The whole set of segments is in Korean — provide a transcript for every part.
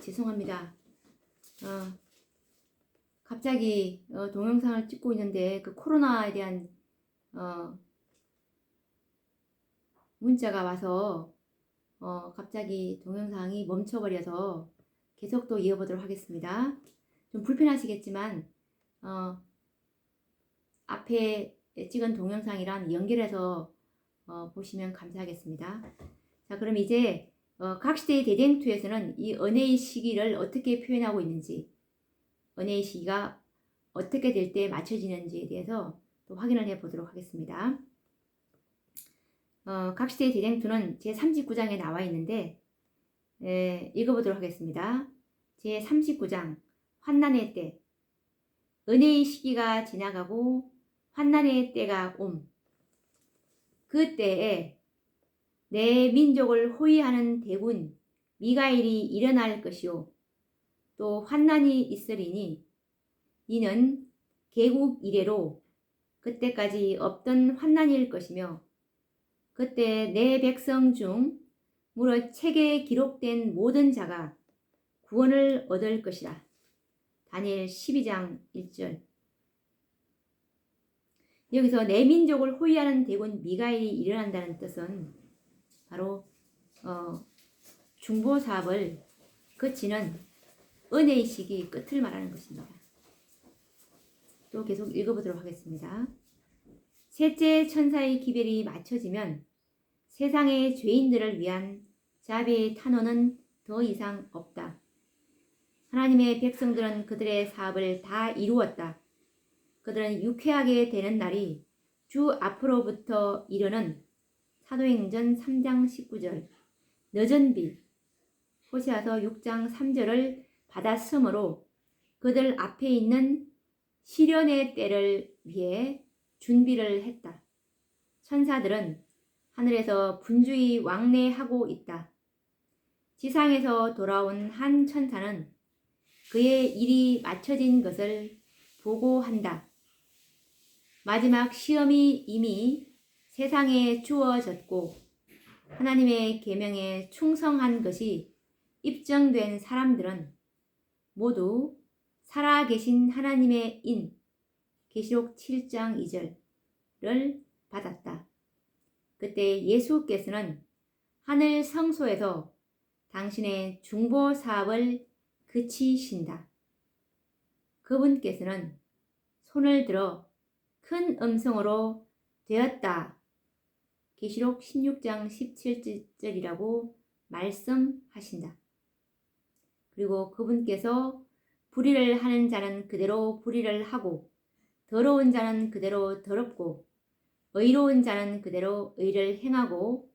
죄송합니다. 갑자기 동영상을 찍고 있는데 그 코로나에 대한 문자가 와서 갑자기 동영상이 멈춰버려서 계속 또 이어보도록 하겠습니다. 좀 불편하시겠지만 앞에 찍은 동영상이랑 연결해서 보시면 감사하겠습니다. 자, 그럼 이제 각 시대의 대쟁투에서는 이 은혜의 시기를 어떻게 표현하고 있는지, 은혜의 시기가 어떻게 될 때 맞춰지는지에 대해서 또 확인을 해 보도록 하겠습니다. 각 시대의 대쟁투는 제39장에 나와 있는데 읽어보도록 하겠습니다. 제39장 환난의 때. 은혜의 시기가 지나가고 환난의 때가 옴. 그때에 내 민족을 호위하는 대군 미가엘이 일어날 것이요 또 환난이 있으리니 이는 개국 이래로 그때까지 없던 환난일 것이며 그때 내 백성 중 무릇 책에 기록된 모든 자가 구원을 얻을 것이라. 다니엘 12장 1절. 여기서 내 민족을 호위하는 대군 미가엘이 일어난다는 뜻은 바로 중보 사업을 그치는 은혜의 시기 끝을 말하는 것입니다. 또 계속 읽어보도록 하겠습니다. 셋째 천사의 기별이 맞춰지면 세상의 죄인들을 위한 자비의 탄원은 더 이상 없다. 하나님의 백성들은 그들의 사업을 다 이루었다. 그들은 유쾌하게 되는 날이 주 앞으로부터 이르는 사도행전 3장 19절 늦은 비 호세아서 6장 3절을 받았으므로 그들 앞에 있는 시련의 때를 위해 준비를 했다. 천사들은 하늘에서 분주히 왕래하고 있다. 지상에서 돌아온 한 천사는 그의 일이 맞춰진 것을 보고한다. 마지막 시험이 이미 세상에 주어졌고 하나님의 계명에 충성한 것이 입증된 사람들은 모두 살아계신 하나님의 인 계시록 7장 2절을 받았다. 그때 예수께서는 하늘 성소에서 당신의 중보 사업을 그치신다. 그분께서는 손을 들어 큰 음성으로 되었다. 계시록 16장 17절이라고 말씀하신다. 그리고 그분께서 불의를 하는 자는 그대로 불의를 하고 더러운 자는 그대로 더럽고 의로운 자는 그대로 의를 행하고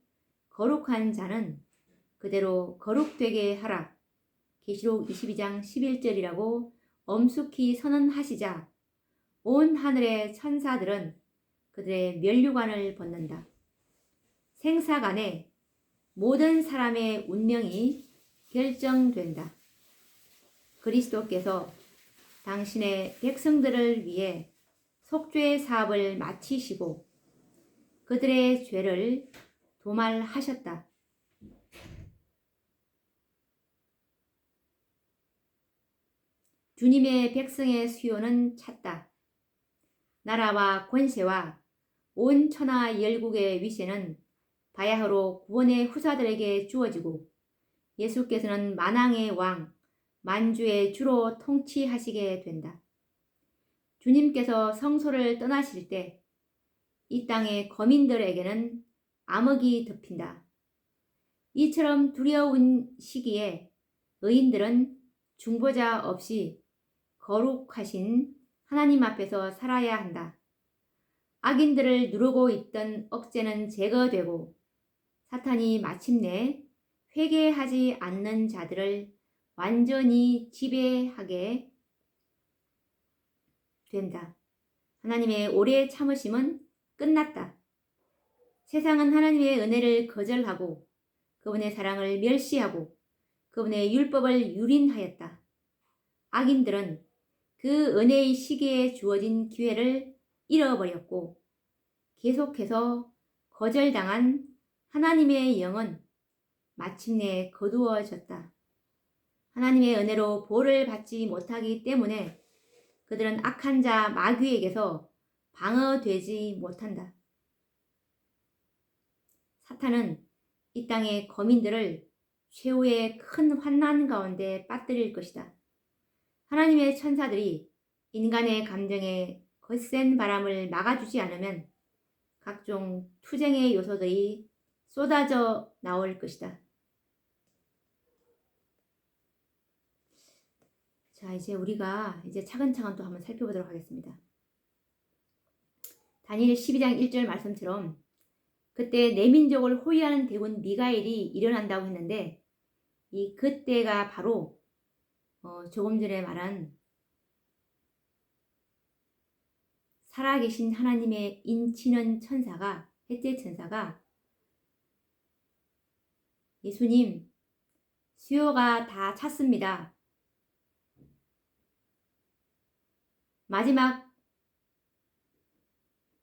거룩한 자는 그대로 거룩되게 하라. 계시록 22장 11절이라고 엄숙히 선언하시자 온 하늘의 천사들은 그들의 면류관을 벗는다. 생사간에 모든 사람의 운명이 결정된다. 그리스도께서 당신의 백성들을 위해 속죄의 사업을 마치시고 그들의 죄를 도말하셨다. 주님의 백성의 수요는 찼다. 나라와 권세와 온 천하 열국의 위세는 바야흐로 구원의 후사들에게 주어지고 예수께서는 만왕의 왕, 만주의 주로 통치하시게 된다. 주님께서 성소를 떠나실 때 이 땅의 거민들에게는 암흑이 덮인다. 이처럼 두려운 시기에 의인들은 중보자 없이 거룩하신 하나님 앞에서 살아야 한다. 악인들을 누르고 있던 억제는 제거되고 사탄이 마침내 회개하지 않는 자들을 완전히 지배하게 된다. 하나님의 오래 참으심은 끝났다. 세상은 하나님의 은혜를 거절하고 그분의 사랑을 멸시하고 그분의 율법을 유린하였다. 악인들은 그 은혜의 시기에 주어진 기회를 잃어버렸고 계속해서 거절당한 하나님의 영은 마침내 거두어졌다. 하나님의 은혜로 보호를 받지 못하기 때문에 그들은 악한 자 마귀에게서 방어되지 못한다. 사탄은 이 땅의 거민들을 최후의 큰 환난 가운데 빠뜨릴 것이다. 하나님의 천사들이 인간의 감정에 거센 바람을 막아주지 않으면 각종 투쟁의 요소들이 쏟아져 나올 것이다. 자, 이제 우리가 차근차근 또 한번 살펴보도록 하겠습니다. 다니엘 12장 1절 말씀처럼 그때 내 민족을 호위하는 대군 미가엘이 일어난다고 했는데 이 그때가 바로 조금 전에 말한 살아계신 하나님의 인치는 천사가, 셋째 천사가 예수님 수요가 다 찼습니다. 마지막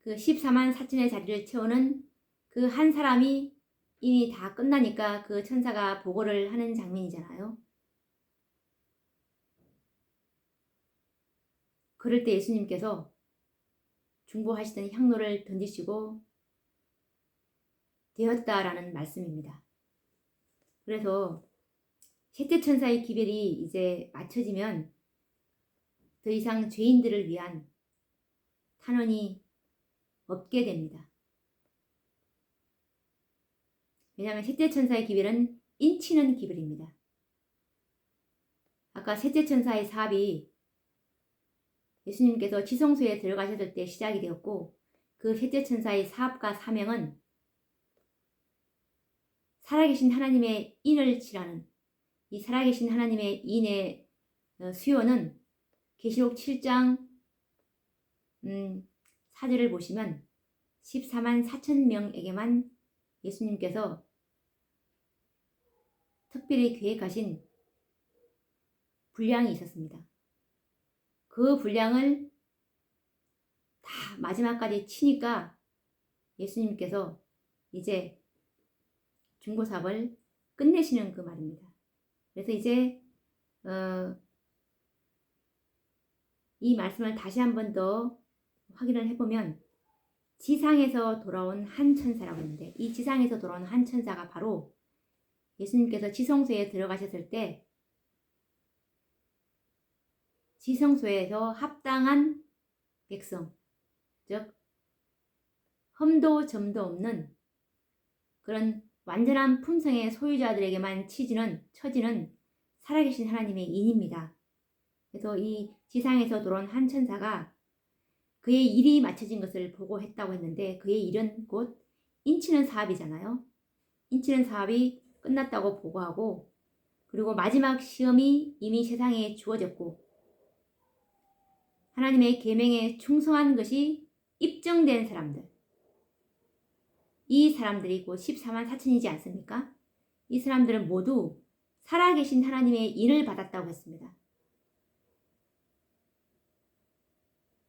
그 14만 4천의 자리를 채우는 그 한 사람이 이미 다 끝나니까 그 천사가 보고를 하는 장면이잖아요. 그럴 때 예수님께서 중보하시던 향로를 던지시고 되었다라는 말씀입니다. 그래서 셋째 천사의 기별이 이제 맞춰지면 더 이상 죄인들을 위한 탄원이 없게 됩니다. 왜냐하면 셋째 천사의 기별은 인치는 기별입니다. 아까 셋째 천사의 사업이 예수님께서 지성소에 들어가셨을 때 시작이 되었고 그 셋째 천사의 사업과 사명은 살아계신 하나님의 인을 치라는 이 살아계신 하나님의 인의 수요는 계시록 7장 4절을 보시면 14만 4천 명에게만 예수님께서 특별히 계획하신 분량이 있었습니다. 그 분량을 다 마지막까지 치니까 예수님께서 이제 중보사업을 끝내시는 그 말입니다. 그래서 이제 이 말씀을 다시 한 번 더 확인을 해보면 지상에서 돌아온 한 천사라고 했는데 이 지상에서 돌아온 한 천사가 바로 예수님께서 지성소에 들어가셨을 때 지성소에서 합당한 백성, 즉 흠도 점도 없는 그런 완전한 품성의 소유자들에게만 처지는 살아계신 하나님의 인입니다. 그래서 이 지상에서 돌아온 한 천사가 그의 일이 마쳐진 것을 보고했다고 했는데 그의 일은 곧 인치는 사업이잖아요. 인치는 사업이 끝났다고 보고하고 그리고 마지막 시험이 이미 세상에 주어졌고 하나님의 계명에 충성한 것이 입증된 사람들, 이 사람들이 곧 14만 4천이지 않습니까? 이 사람들은 모두 살아계신 하나님의 인을 받았다고 했습니다.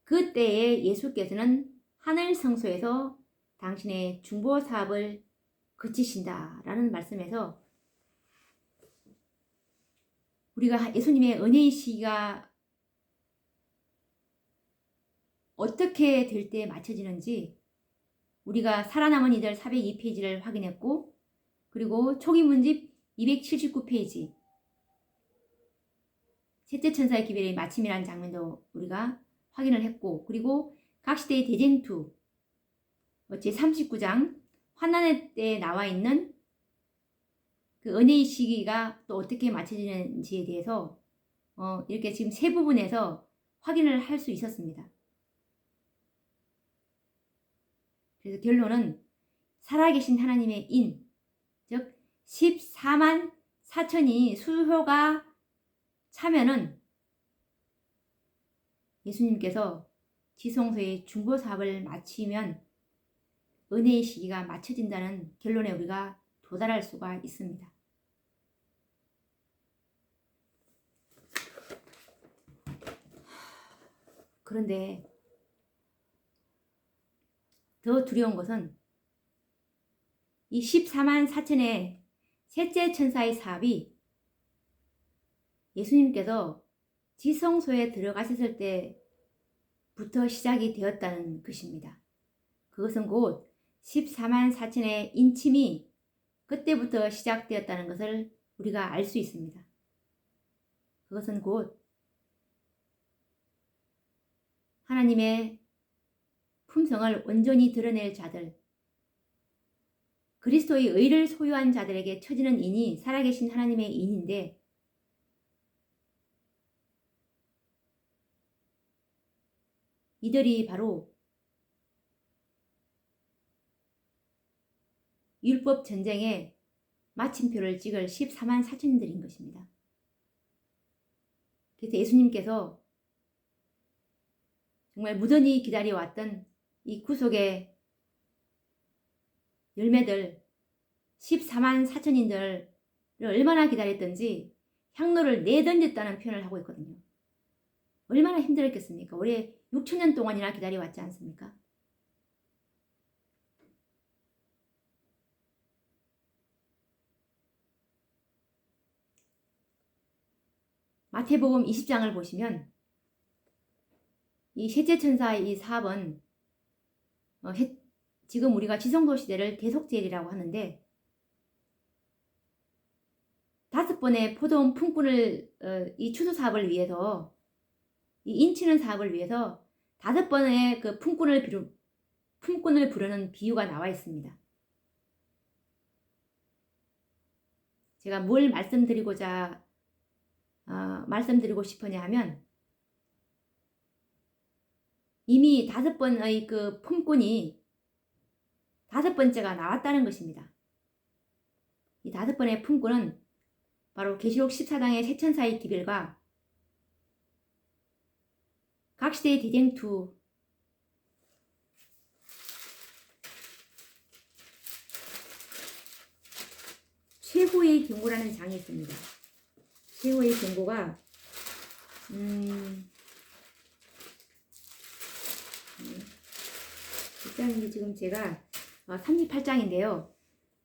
그때에 예수께서는 하늘 성소에서 당신의 중보 사업을 그치신다라는 말씀에서 우리가 예수님의 은혜의 시기가 어떻게 될 때 맞춰지는지 우리가 살아남은 이들 402페이지를 확인했고 그리고 초기 문집 279페이지 셋째 천사의 기별의 마침이라는 장면도 우리가 확인을 했고 그리고 각시대의 대쟁투 제39장 환난의 때에 나와 있는 그 은혜의 시기가 또 어떻게 맞춰지는지에 대해서 이렇게 지금 세 부분에서 확인을 할 수 있었습니다. 그래서 결론은 살아계신 하나님의 인, 즉 14만 4천이 수효가 차면은 예수님께서 지성소의 중보 사업을 마치면 은혜의 시기가 맞춰진다는 결론에 우리가 도달할 수가 있습니다. 그런데 더 두려운 것은 이 14만 4천의 셋째 천사의 사업이 예수님께서 지성소에 들어가셨을 때부터 시작이 되었다는 것입니다. 그것은 곧 14만 4천의 인침이 그때부터 시작되었다는 것을 우리가 알 수 있습니다. 그것은 곧 하나님의 품성을 온전히 드러낼 자들, 그리스도의 의를 소유한 자들에게 처지는 인이 살아계신 하나님의 인인데, 이들이 바로 율법 전쟁에 마침표를 찍을 14만 4천인들인 것입니다. 그래서 예수님께서 정말 무던히 기다려왔던 이 구속의 열매들 14만 4천인들을 얼마나 기다렸던지 향로를 내던졌다는 표현을 하고 있거든요. 얼마나 힘들었겠습니까? 올해 6천 년 동안이나 기다려왔지 않습니까? 마태복음 20장을 보시면 이 셋째 천사의 이 사업은 지금 우리가 지성소 시대를 대속제일이라고 하는데, 5번의 포도원 품꾼을 이 추수 사업을 위해서, 이 인치는 사업을 위해서 5번의 그 품꾼을 부르는 비유가 나와 있습니다. 제가 뭘 말씀드리고 싶으냐 하면, 이미 5번의 그 품꾼이 5번째가 나왔다는 것입니다. 이 5번의 품꾼은 바로 계시록 14장의 세 천사의 기별과 각 시대의 대쟁투, 최후의 경고라는 장이 있습니다. 최후의 경고가 일단 지금 제가 38장인데요.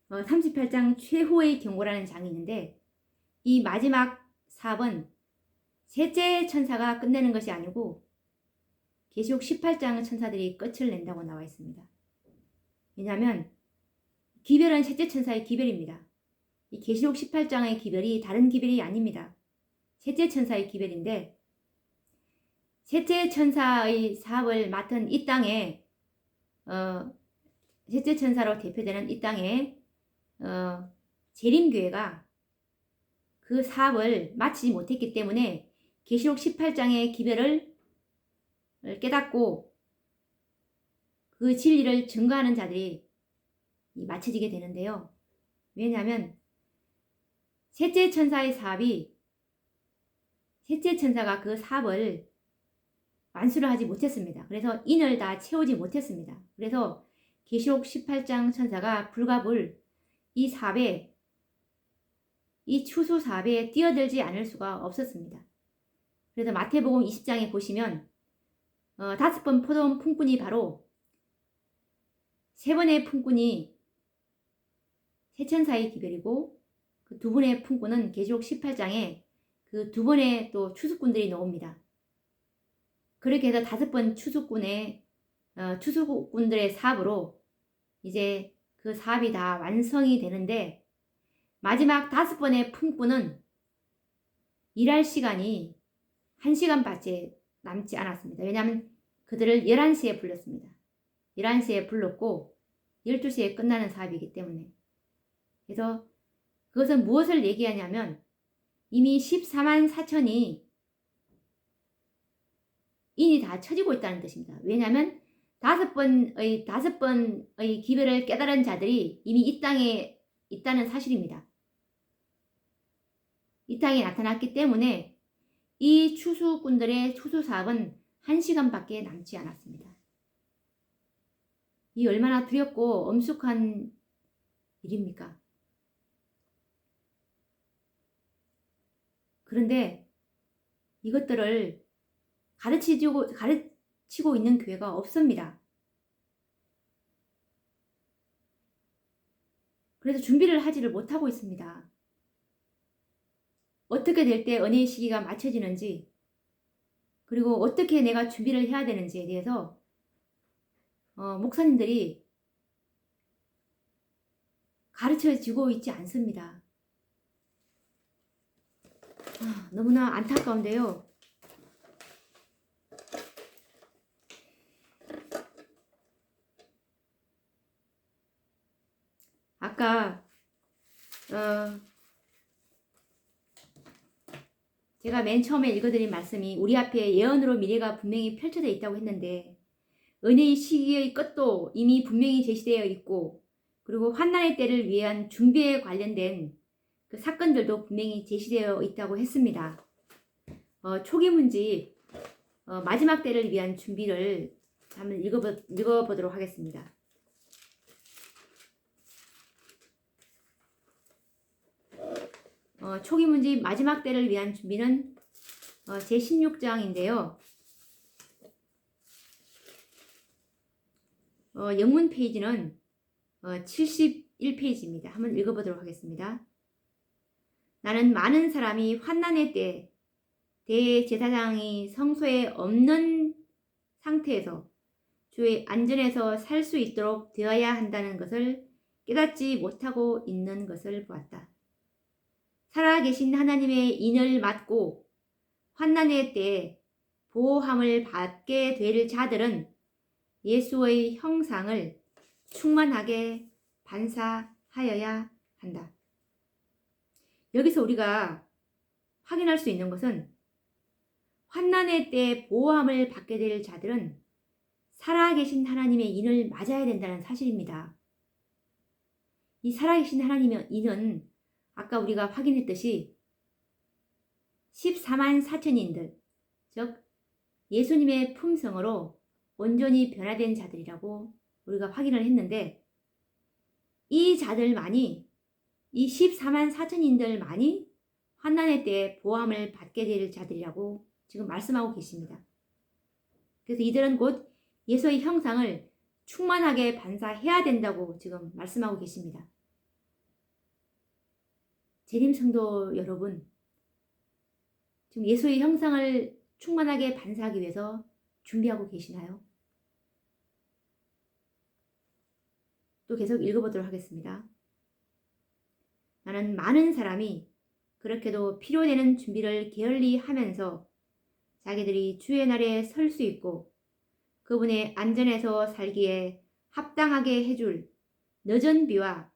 38장 최후의 경고라는 장이 있는데, 이 마지막 사업은 셋째 천사가 끝내는 것이 아니고 계시록 18장 천사들이 끝을 낸다고 나와 있습니다. 왜냐하면 기별은 셋째 천사의 기별입니다. 이 계시록 18장의 기별이 다른 기별이 아닙니다. 셋째 천사의 기별인데, 셋째 천사의 사업을 맡은 이 땅에 셋째 천사로 대표되는 이 땅에 재림교회가 그 사업을 마치지 못했기 때문에 계시록 18장의 기별을 깨닫고 그 진리를 증거하는 자들이 마쳐지게 되는데요. 왜냐하면 셋째 천사의 사업이, 셋째 천사가 그 사업을 완수를 하지 못했습니다. 그래서 인을 다 채우지 못했습니다. 그래서 계시록 18장 천사가 불가불 이 사업에, 이 추수 사업에 뛰어들지 않을 수가 없었습니다. 그래서 마태복음 20장에 보시면 5번 포도원 품꾼이 바로 3번의 품꾼이 세천사의 기별이고, 그 2번의 품꾼은 계시록 18장에 그 2번의 또 추수꾼들이 나옵니다. 그렇게 해서 5번 추수꾼들의 사업으로 이제 그 사업이 다 완성이 되는데, 마지막 5번의 품꾼은 일할 시간이 1시간밖에 남지 않았습니다. 왜냐하면 그들을 11시에 불렀습니다. 11시에 불렀고 12시에 끝나는 사업이기 때문에. 그래서 그것은 무엇을 얘기하냐면, 이미 14만 4천이 인이 다 쳐지고 있다는 뜻입니다. 왜냐하면 5번의 기별을 깨달은 자들이 이미 이 땅에 있다는 사실입니다. 이 땅에 나타났기 때문에 이 추수꾼들의 추수 사업은 1시간밖에 남지 않았습니다. 이 얼마나 두렵고 엄숙한 일입니까? 그런데 이것들을 가르치고 있는 교회가 없습니다. 그래서 준비를 하지를 못하고 있습니다. 어떻게 될 때 은혜의 시기가 맞춰지는지, 그리고 어떻게 내가 준비를 해야 되는지에 대해서 목사님들이 가르쳐지고 있지 않습니다. 너무나 안타까운데요. 아까 제가 맨 처음에 읽어드린 말씀이 우리 앞에 예언으로 미래가 분명히 펼쳐져 있다고 했는데, 은혜의 시기의 끝도 이미 분명히 제시되어 있고, 그리고 환난의 때를 위한 준비에 관련된 그 사건들도 분명히 제시되어 있다고 했습니다. 초기 문집 마지막 때를 위한 준비를 한번 읽어보도록 하겠습니다. 초기 문집 마지막 때를 위한 준비는 제16장인데요. 영문 페이지는 71페이지입니다. 한번 읽어보도록 하겠습니다. 나는 많은 사람이 환난의 때 대제사장이 성소에 없는 상태에서 주의 안전에서 살 수 있도록 되어야 한다는 것을 깨닫지 못하고 있는 것을 보았다. 살아계신 하나님의 인을 맡고 환난의 때에 보호함을 받게 될 자들은 예수의 형상을 충만하게 반사하여야 한다. 여기서 우리가 확인할 수 있는 것은 환난의 때에 보호함을 받게 될 자들은 살아계신 하나님의 인을 맞아야 된다는 사실입니다. 이 살아계신 하나님의 인은 아까 우리가 확인했듯이 14만 4천인들, 즉 예수님의 품성으로 온전히 변화된 자들이라고 우리가 확인을 했는데, 이 자들만이, 이 14만 4천인들만이 환난의 때에 보호함을 받게 될 자들이라고 지금 말씀하고 계십니다. 그래서 이들은 곧 예수의 형상을 충만하게 반사해야 된다고 지금 말씀하고 계십니다. 재림 성도 여러분, 지금 예수의 형상을 충만하게 반사하기 위해서 준비하고 계시나요? 또 계속 읽어보도록 하겠습니다. 나는 많은 사람이 그렇게도 필요되는 준비를 게을리 하면서 자기들이 주의 날에 설 수 있고 그분의 안전에서 살기에 합당하게 해줄 늦은 비와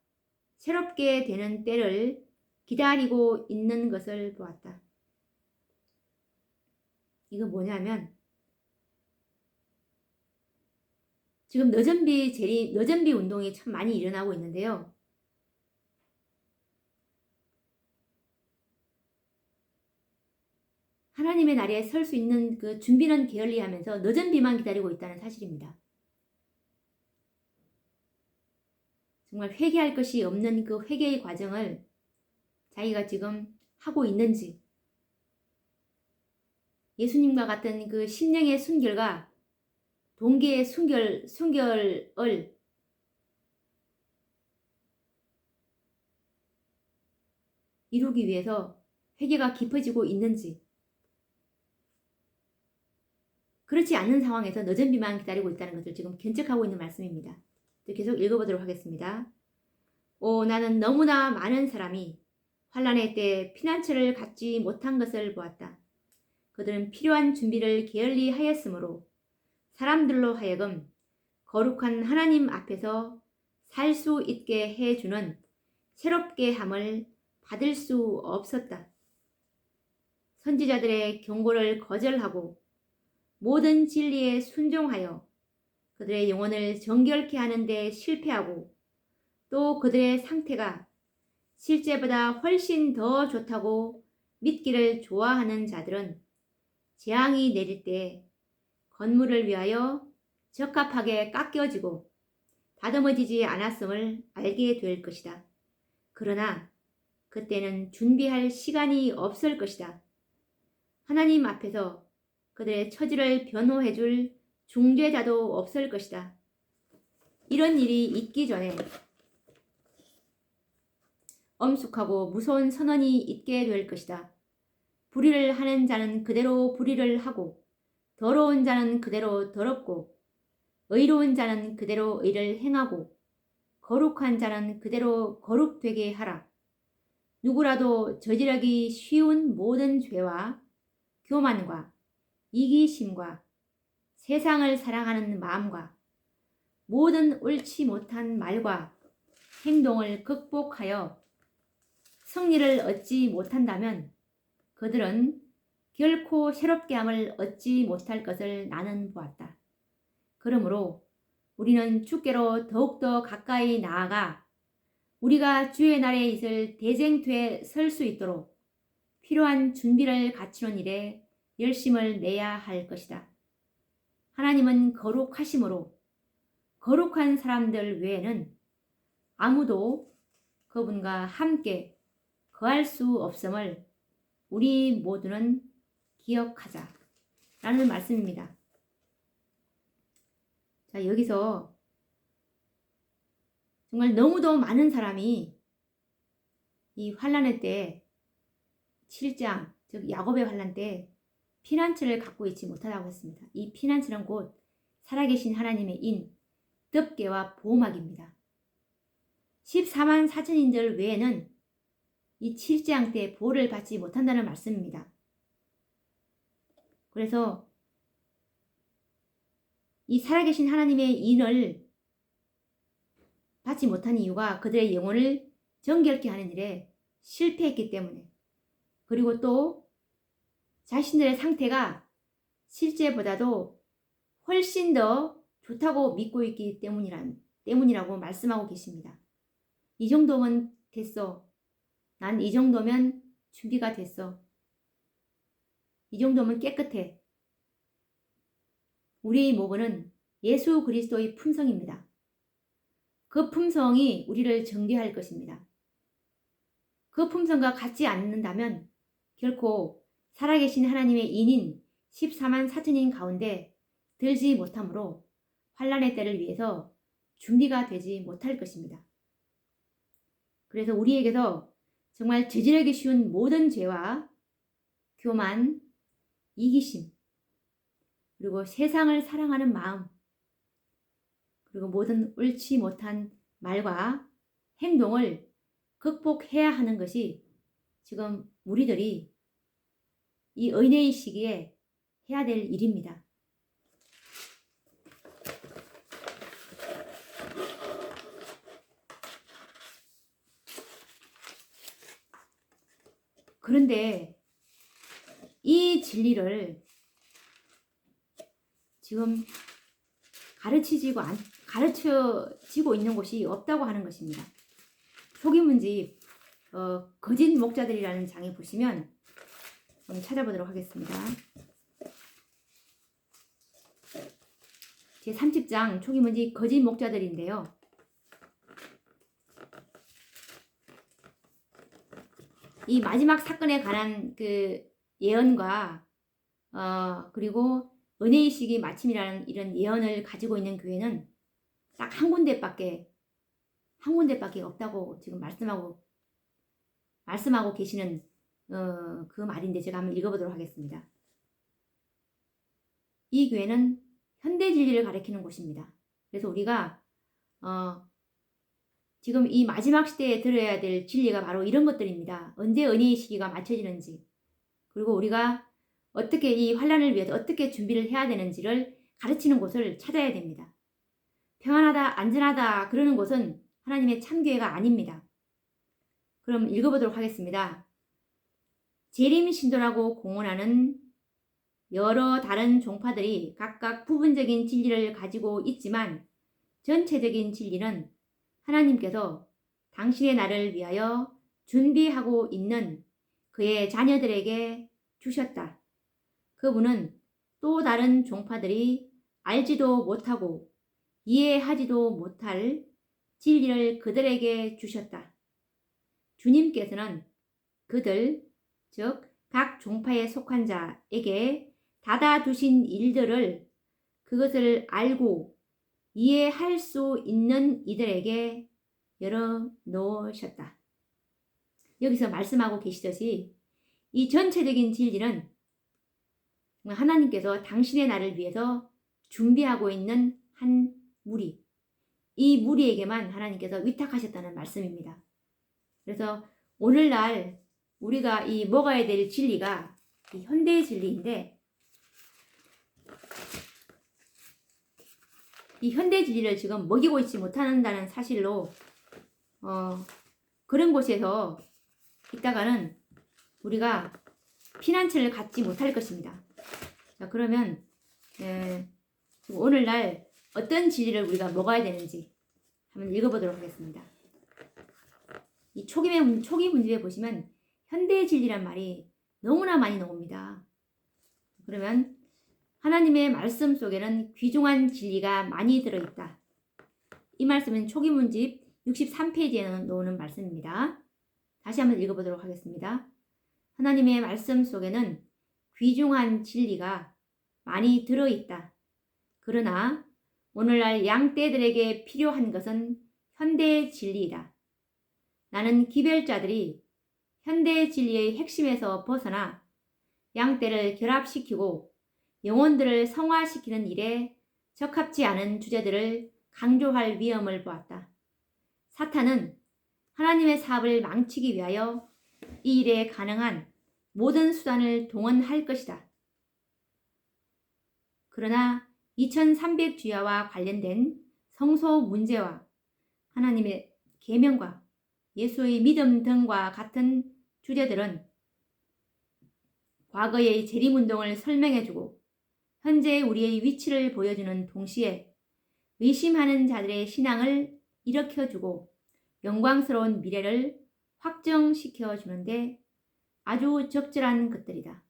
새롭게 되는 때를 기다리고 있는 것을 보았다. 이거 뭐냐면 지금 늦은 비 운동이 참 많이 일어나고 있는데요. 하나님의 날에 설 수 있는 그 준비는 게을리하면서 늦은 비만 기다리고 있다는 사실입니다. 정말 회개할 것이 없는 그 회개의 과정을 자기가 지금 하고 있는지, 예수님과 같은 그 심령의 순결과 동기의 순결을 이루기 위해서 회개가 깊어지고 있는지, 그렇지 않는 상황에서 늦은 비만 기다리고 있다는 것을 지금 견책하고 있는 말씀입니다. 계속 읽어보도록 하겠습니다. 나는 너무나 많은 사람이 환난의 때 피난처를 갖지 못한 것을 보았다. 그들은 필요한 준비를 게을리 하였으므로 사람들로 하여금 거룩한 하나님 앞에서 살 수 있게 해주는 새롭게 함을 받을 수 없었다. 선지자들의 경고를 거절하고 모든 진리에 순종하여 그들의 영혼을 정결케 하는 데 실패하고 또 그들의 상태가 실제보다 훨씬 더 좋다고 믿기를 좋아하는 자들은 재앙이 내릴 때 건물을 위하여 적합하게 깎여지고 다듬어지지 않았음을 알게 될 것이다. 그러나 그때는 준비할 시간이 없을 것이다. 하나님 앞에서 그들의 처지를 변호해 줄 중재자도 없을 것이다. 이런 일이 있기 전에 엄숙하고 무서운 선언이 있게 될 것이다. 불의를 하는 자는 그대로 불의를 하고 더러운 자는 그대로 더럽고 의로운 자는 그대로 의를 행하고 거룩한 자는 그대로 거룩되게 하라. 누구라도 저지르기 쉬운 모든 죄와 교만과 이기심과 세상을 사랑하는 마음과 모든 옳지 못한 말과 행동을 극복하여 승리를 얻지 못한다면 그들은 결코 새롭게 함을 얻지 못할 것을 나는 보았다. 그러므로 우리는 주께로 더욱더 가까이 나아가 우리가 주의 날에 있을 대쟁투에 설 수 있도록 필요한 준비를 갖추는 일에 열심을 내야 할 것이다. 하나님은 거룩하심으로 거룩한 사람들 외에는 아무도 그분과 함께 거할 수 없음을 우리 모두는 기억하자 라는 말씀입니다. 자, 여기서 정말 너무도 많은 사람이 이 환난의 때 7장, 즉 야곱의 환난 때 피난처를 갖고 있지 못하다고 했습니다. 이 피난처는 곧 살아계신 하나님의 인, 덮개와 보호막입니다. 14만 4천인들 외에는 이 7장 때 보호를 받지 못한다는 말씀입니다. 그래서 이 살아계신 하나님의 인을 받지 못한 이유가 그들의 영혼을 정결케 하는 일에 실패했기 때문에, 그리고 또 자신들의 상태가 실제보다도 훨씬 더 좋다고 믿고 있기 때문이라고 말씀하고 계십니다. 이 정도면 됐어. 난 이 정도면 준비가 됐어. 이 정도면 깨끗해. 우리의 모범은 예수 그리스도의 품성입니다. 그 품성이 우리를 정죄할 것입니다. 그 품성과 같지 않는다면 결코 살아계신 하나님의 인인 14만 4천인 가운데 들지 못하므로 환난의 때를 위해서 준비가 되지 못할 것입니다. 그래서 우리에게서 정말 저지르기 쉬운 모든 죄와 교만, 이기심, 그리고 세상을 사랑하는 마음, 그리고 모든 옳지 못한 말과 행동을 극복해야 하는 것이 지금 우리들이 이 은혜의 시기에 해야 될 일입니다. 그런데 이 진리를 지금 가르쳐지고 있는 곳이 없다고 하는 것입니다. 소기문집 거짓 목자들이라는 장에 보시면 한번 찾아보도록 하겠습니다. 제 30장 초기문집 거짓 목자들인데요. 이 마지막 사건에 관한 그 예언과 그리고 은혜의 시기 마침이라는 이런 예언을 가지고 있는 교회는 딱 한 군데밖에 없다고 지금 말씀하고 계시는 그 말인데 제가 한번 읽어보도록 하겠습니다. 이 교회는 현대 진리를 가리키는 곳입니다. 그래서 우리가 지금 이 마지막 시대에 들어야 될 진리가 바로 이런 것들입니다. 언제 은혜의 시기가 맞춰지는지, 그리고 우리가 어떻게 이 환난을 위해서 어떻게 준비를 해야 되는지를 가르치는 곳을 찾아야 됩니다. 평안하다, 안전하다 그러는 곳은 하나님의 참교회가 아닙니다. 그럼 읽어보도록 하겠습니다. 재림 신도라고 공언하는 여러 다른 종파들이 각각 부분적인 진리를 가지고 있지만 전체적인 진리는 하나님께서 당신의 날을 위하여 준비하고 있는 그의 자녀들에게 주셨다. 그분은 또 다른 종파들이 알지도 못하고 이해하지도 못할 진리를 그들에게 주셨다. 주님께서는 그들, 즉 각 종파에 속한 자에게 닫아두신 일들을 그것을 알고 이해할 수 있는 이들에게 열어놓으셨다. 여기서 말씀하고 계시듯이 이 전체적인 진리는 하나님께서 당신의 나를 위해서 준비하고 있는 한 무리, 이 무리에게만 하나님께서 위탁하셨다는 말씀입니다. 그래서 오늘날 우리가 이 먹어야 될 진리가 이 현대의 진리인데, 이 현대 진리를 지금 먹이고 있지 못한다는 사실로 그런 곳에서 있다가는 우리가 피난처를 갖지 못할 것입니다. 자, 그러면 오늘날 어떤 진리를 우리가 먹어야 되는지 한번 읽어보도록 하겠습니다. 이 초기 문집에 보시면 현대의 진리란 말이 너무나 많이 나옵니다. 그러면 하나님의 말씀 속에는 귀중한 진리가 많이 들어있다. 이 말씀은 초기 문집 63페이지에 나오는 말씀입니다. 다시 한번 읽어보도록 하겠습니다. 하나님의 말씀 속에는 귀중한 진리가 많이 들어있다. 그러나 오늘날 양떼들에게 필요한 것은 현대의 진리이다. 나는 기별자들이 현대의 진리의 핵심에서 벗어나 양떼를 결합시키고 영혼들을 성화시키는 일에 적합지 않은 주제들을 강조할 위험을 보았다. 사탄은 하나님의 사업을 망치기 위하여 이 일에 가능한 모든 수단을 동원할 것이다. 그러나 2300주야와 관련된 성소 문제와 하나님의 계명과 예수의 믿음 등과 같은 주제들은 과거의 재림운동을 설명해주고 현재 우리의 위치를 보여주는 동시에 의심하는 자들의 신앙을 일으켜주고 영광스러운 미래를 확정시켜주는데 아주 적절한 것들이다.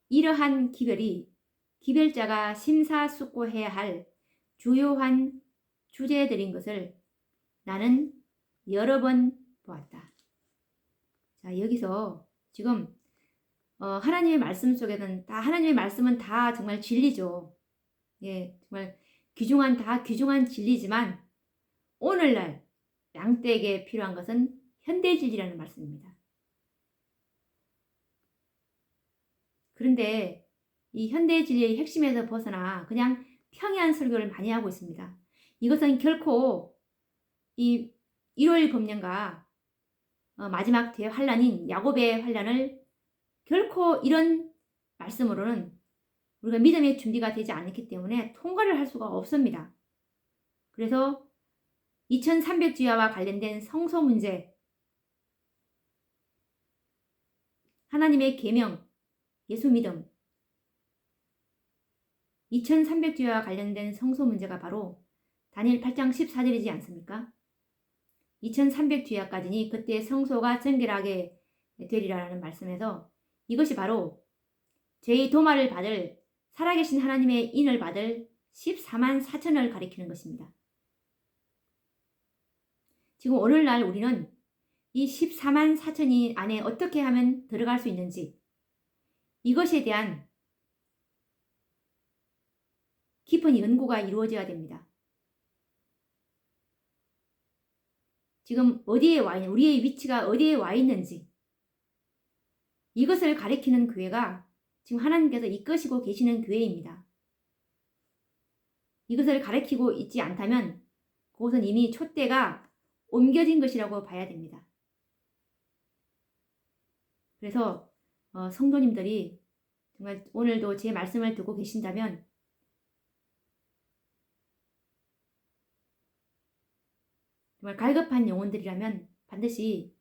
이러한 기별이 기별자가 심사숙고해야 할 주요한 주제들인 것을 나는 여러 번 보았다. 자, 여기서 지금 하나님의 말씀 속에는 하나님의 말씀은 다 정말 진리죠. 예, 정말 귀중한 진리지만 오늘날 양떼에게 필요한 것은 현대 진리라는 말씀입니다. 그런데 이 현대 진리의 핵심에서 벗어나 그냥 평이한 설교를 많이 하고 있습니다. 이것은 결코 이 일요일 금년과 마지막 대환란인 야곱의 환란을 결코 이런 말씀으로는 우리가 믿음의 준비가 되지 않기 때문에 통과를 할 수가 없습니다. 그래서 2300주야와 관련된 성소 문제, 하나님의 계명, 예수 믿음, 2300주야와 관련된 성소 문제가 바로 다니엘 8장 14절이지 않습니까? 2300주야까지니 그때 성소가 정결하게 되리라는 말씀에서 이것이 바로 죄의 도마를 받을 살아계신 하나님의 인을 받을 14만 4천을 가리키는 것입니다. 지금 오늘날 우리는 이 14만 4천이 안에 어떻게 하면 들어갈 수 있는지 이것에 대한 깊은 연구가 이루어져야 됩니다. 지금 어디에 와 있는, 우리의 위치가 어디에 와 있는지 이것을 가리키는 교회가 지금 하나님께서 이끄시고 계시는 교회입니다. 이것을 가리키고 있지 않다면 그것은 이미 촛대가 옮겨진 것이라고 봐야 됩니다. 그래서 성도님들이 정말 오늘도 제 말씀을 듣고 계신다면 정말 갈급한 영혼들이라면 반드시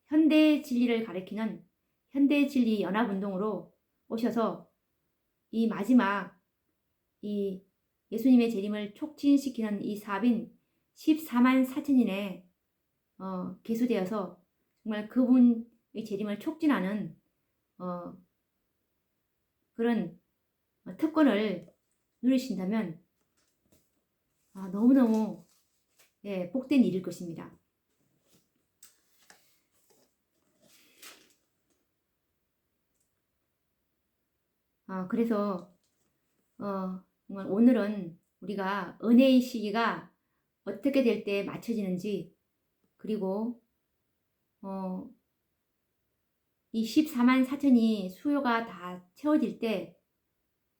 현대 진리를 가리키는 현대 진리 연합운동으로 오셔서 이 마지막 이 예수님의 재림을 촉진시키는 이 사업인 14만 4천인에 개수되어서 정말 그분의 재림을 촉진하는 그런 특권을 누리신다면 너무너무 복된 일일 것입니다. 그래서 정말 오늘은 우리가 은혜의 시기가 어떻게 될 때 맞춰지는지, 그리고 이 14만 4천이 수요가 다 채워질 때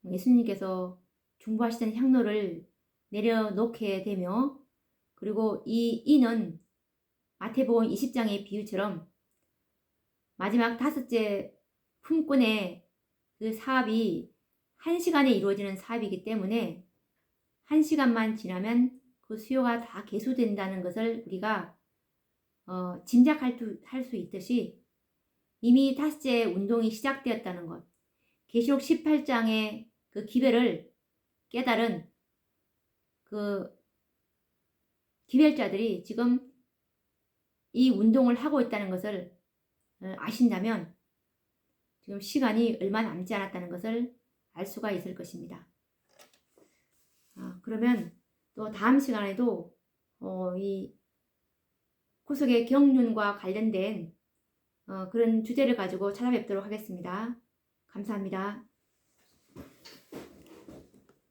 예수님께서 중보하시던 향로를 내려놓게 되며, 그리고 이 인은 마태복음 20장의 비유처럼 마지막 다섯째 품꾼의 그 사업이 1시간에 이루어지는 사업이기 때문에 1시간만 지나면 그 수요가 다 개수된다는 것을 우리가 짐작할 수 있듯이, 이미 다섯째 운동이 시작되었다는 것, 계시록 18장의 그 기별을 깨달은 그 기별자들이 지금 이 운동을 하고 있다는 것을 아신다면 지금 시간이 얼마 남지 않았다는 것을 알 수가 있을 것입니다. 그러면 또 다음 시간에도 이 구속의 경륜과 관련된 그런 주제를 가지고 찾아뵙도록 하겠습니다. 감사합니다.